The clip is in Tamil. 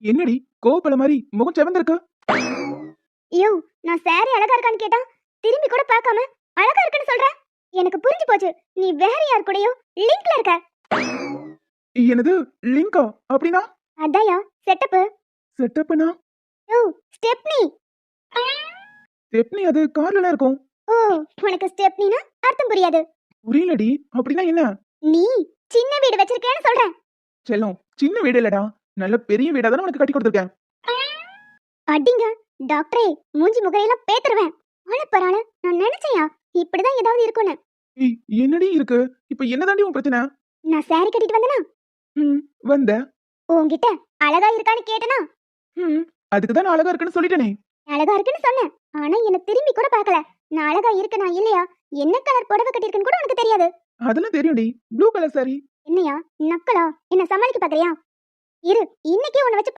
என்னடி கோவப்பல மாதிரி முகம் செவந்திருக்கு? ஐயோ, நான் சாரி அழகா இருக்கான்னு கேட்டா திரும்பி கூட பார்க்காம அழகா இருக்குன்னு சொல்ற. எனக்கு புரிஞ்சு போச்சு, நீ வேற யார் கூடயோ லிங்க்ல இருக்க. என்னது லிங்கா? அப்படின்னா அதாயா செட்டப். செட்டப்னா? ஓ, ஸ்டெப்னி. ஸ்டெப்னி அது கார்ல இருக்கும். ஓ, உனக்கு ஸ்டெப்னினா அர்த்தம் புரியாது. புரியலடி, அப்படின்னா என்ன? நீ சின்ன வீடு வச்சிருக்கேன்னு சொல்றேன். செல்லம், சின்ன வீடு இல்லடா, நல்ல பெரிய வீடா தானே உனக்கு கட்டி கொடுத்துருக்கேன். அடிங்க டாக்டரே, மூஞ்சி முகையெல்லாம் பேத்துருவேன். பரால நான் நினைச்சேயா இப்படிதான் ஏதாவது இருக்கும்னு. ஏய், என்னடி இருக்கு? இப்ப என்னதாண்டி உன் பிரச்சனை? நான் சாரி கட்டிட்டு வந்தனா ம், வந்த. உன்கிட்ட அழகா இருக்கான்னு கேட்டனா? ம், அதுக்கு தான் நான் அழகா இருக்குன்னு சொல்லிட்டேனே. அழகா இருக்குன்னு சொன்னேன், ஆனா என்ன திரும்பி கூட பார்க்கல. நான் அழகா இருக்கனா இல்லையா, என்ன கலர் புடவை கட்டியிருக்குன்னு கூட உனக்கு தெரியாது. அதெல்லாம் தெரியும்டி, ப்ளூ கலர் சாரி. என்னையா நக்கலா? என்ன சமாளிக்க பாக்குறியா? இரு, இன்னைக்கே உன்னை வச்சு